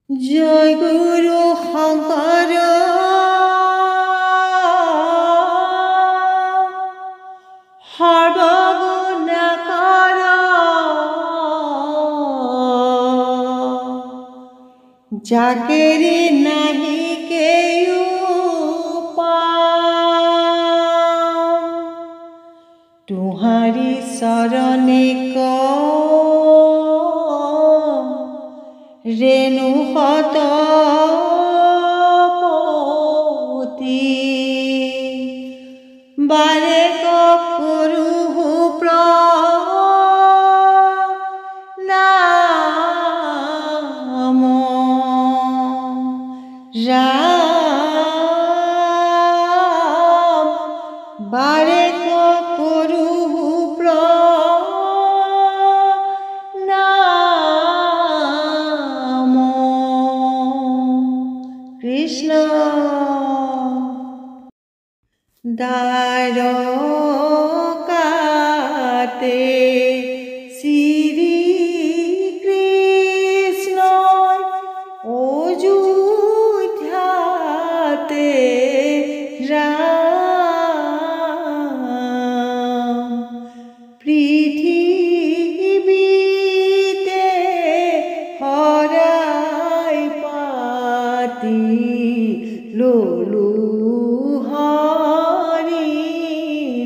জয় গুরু শংকৰ সৰ্বগুণকৰ যাকেৰি নাহি কেও পাম তুহারি চৰণে ৰেণু শতপতি বাৰে কৰো প্ৰণাম ৰাম বাৰে কৰো কৃষ্ণ দ্বাৰকাতে শ্ৰী কৃষ্ণ অযোধ্যাতে ৰাম পৃথিৱীতে হৰাই পাতি ললো হৰি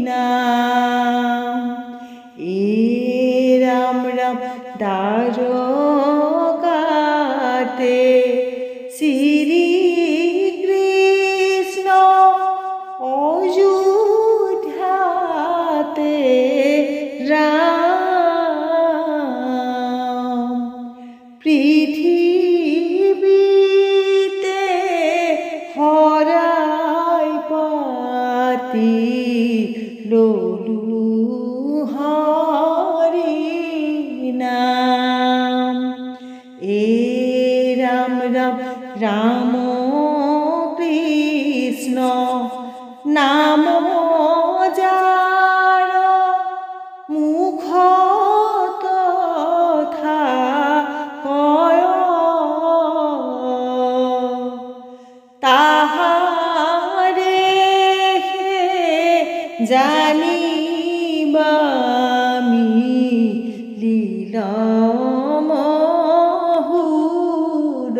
নাম ৰাম ৰাম দ্বাৰকাতে শ্ৰী কৃষ্ণ অযোধ্যাতে ৰাম পৃথিৱীতে হৰাই পাতি ললো হৰি নাম ৰাম ৰাম ৰাম কৃষ্ণ নাম যাৰ মুখত তথা কয় তাহাৰে জানিবামি লীলম হৃদয়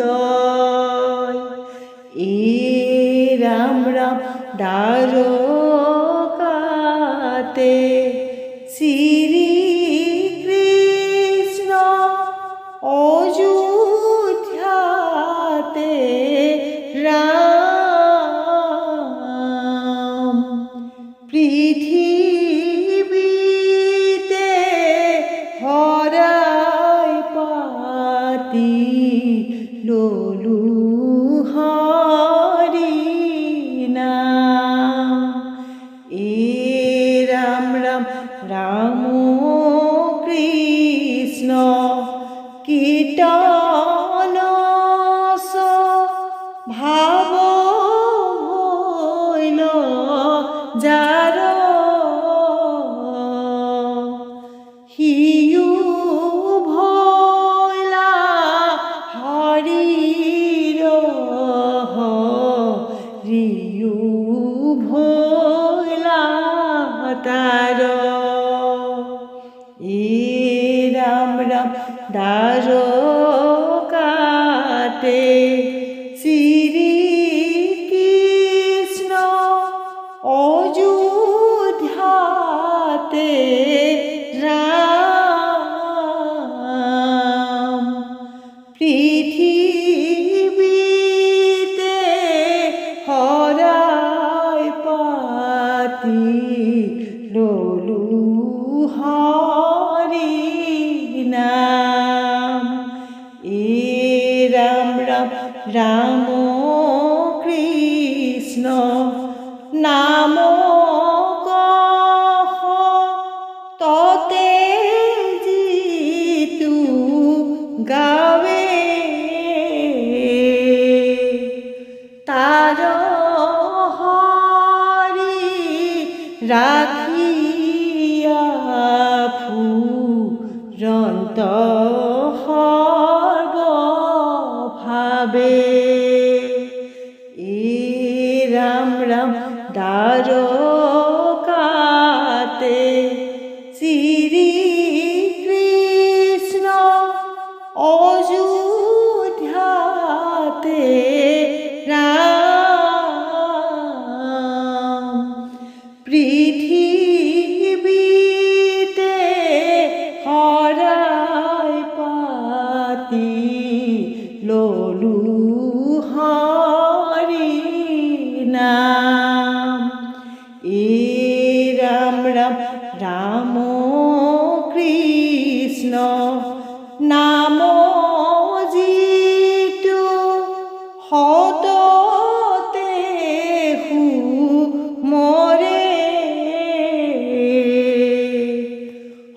ৰাম ৰাম দ্বাৰকাতে শ্ৰী কৃষ্ণ অযোধ্যাতে ৰাম পৃথিৱীতে হৰাই পাতি ললো হৰি নাম ৰাম ৰাম ৰাম কৃষ্ণ কীৰ্তন ভাৱ হৈল যাৰ সিও ভৈলা হৰিৰ হৰিও ভৈলা তাৰ ৰাম ৰাম দ্বাৰকাতে শ্ৰী কৃষ্ণ অযোধ্যাতে ৰাম পৃথিৱীতে হৰাই পাতি ললো হৰি নাম ৰাম ৰাম ৰাম কৃষ্ণ নাম ততে যিতু গাৱে তাৰ হৰি ৰাখিয়া ফুৰন্ত সৰ্ব ভা ভাবে এ রাম রাম দ্বারকাতে শ্রী কৃষ্ণ অযোধ্যাতে রাম পৃথিবীতে হরাই পাতি লোলু হরি নাম এ রাম রাম রাম কৃষ্ণ নাম জিতু হততে মরে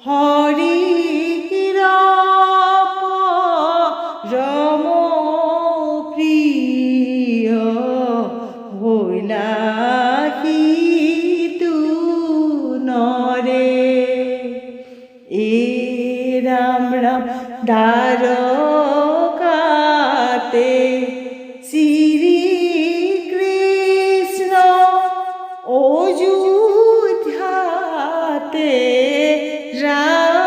হরি রম প্রিয় হইলা তু নরে এ রাম রাম দ্বারকাতে শ্রী কৃষ্ণ অযোধ্যাতে রাম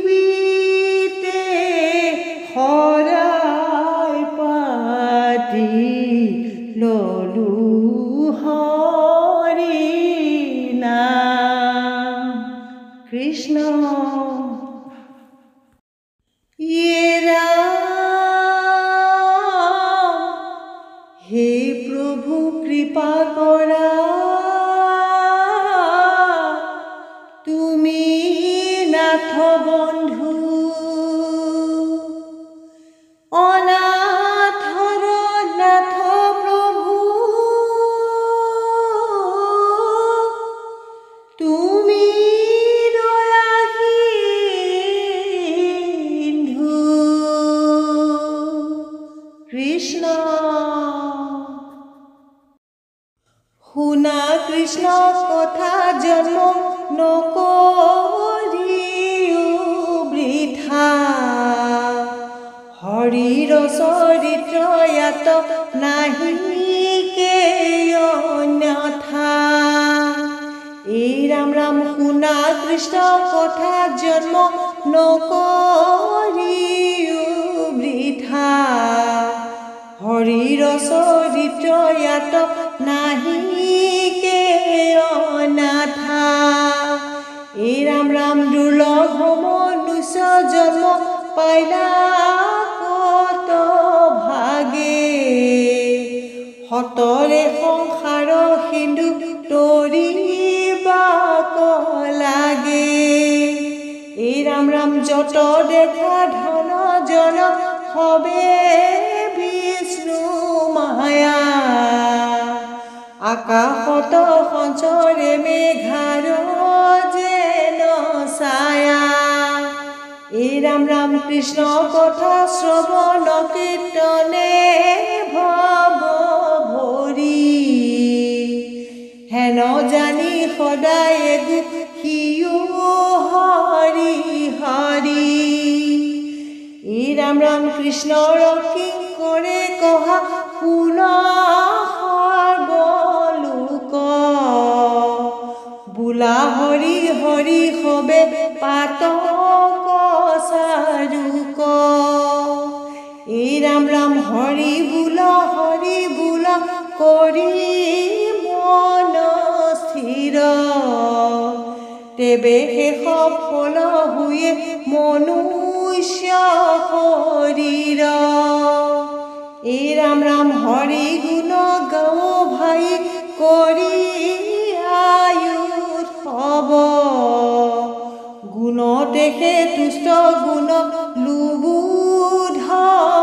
পৃথিবীতে হরাই পাতি লোলু হরি নাম কৃষ্ণ ইয়ে রাম হে প্রভু কৃপা করা তুমি নাথ বন্ধু অনাথর নাথ প্রভু তুমি দয়াসিন্ধু কৃষ্ণ শুনা কৃষ্ণ কথা জন্ম নকৰিও বৃথা হৰিৰ চৰিত্ৰ ইয়াত নাহিকে অন্যথা এই ৰাম ৰাম শুনা কৃষ্ণ কথা জন্ম নকৰিও বৃথা হৰিৰ চৰিত্ৰ ইয়াত নাহিকে অনাথা এই ৰাম ৰাম দুৰ্লভ মনুষ্য জন্ম পাইলা কত ভাগে হতৰে সংসাৰ সিন্ধু তৰিবাক লাগে এই ৰাম ৰাম যত দেখা ধন জন হবে বিষ্ণু মায়া আকাশত সঞ্চৰে মেঘাৰ যেন ছায়া এই ৰাম ৰাম কৃষ্ণ কথা শ্ৰৱণ কীৰ্তনে ভৱ ভৰি হেন জানি সদায় সিও হৰি হৰি এই ৰাম ৰাম কৃষ্ণৰ কি কৰে কহা শুন সৰ্বলোক বোলা হৰি হৰি হবে পাতক চাৰুক এই ৰাম ৰাম হৰি বোল কৰি মন স্থিৰ তেবে শেষ ফল হুয়ে মনুষ্য শৰীৰ এই ৰাম ৰাম হৰি গুণ গাও ভাই কৰি আয়ুত হব গুণ দেখে তুষ্ট গুণ লুবুধ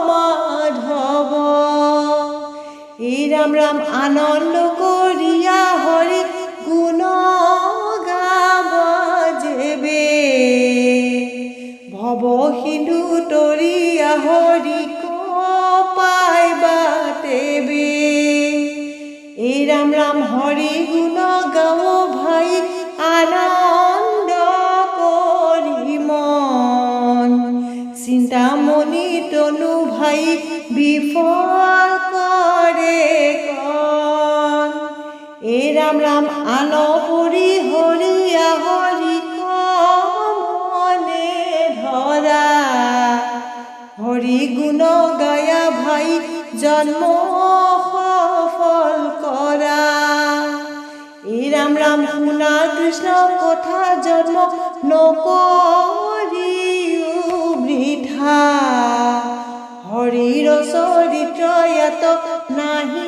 মাধৱ এই ৰাম ৰাম আনন্দ কৰিয়া হৰি গুণ গাব যেবে ভৱ সিন্ধু তৰিয়া হৰি পাইবা তেবে এই ৰাম ৰাম হৰি গুণ গাও ভাই আনন্দ কৰি মন চিন্তামণি তনু ভাই বিফল কৰে কণ এই ৰাম ৰাম আন পৰি হৰিয়া হৰি মনে ধৰা হৰি গুণ গায়া ভাই জন্ম সফল কৰা এই ৰাম ৰাম শুনা কৃষ্ণ কথা জন্ম নকৰি বৃথা হৰিৰ চৰিত্ৰ ইয়াত নাহি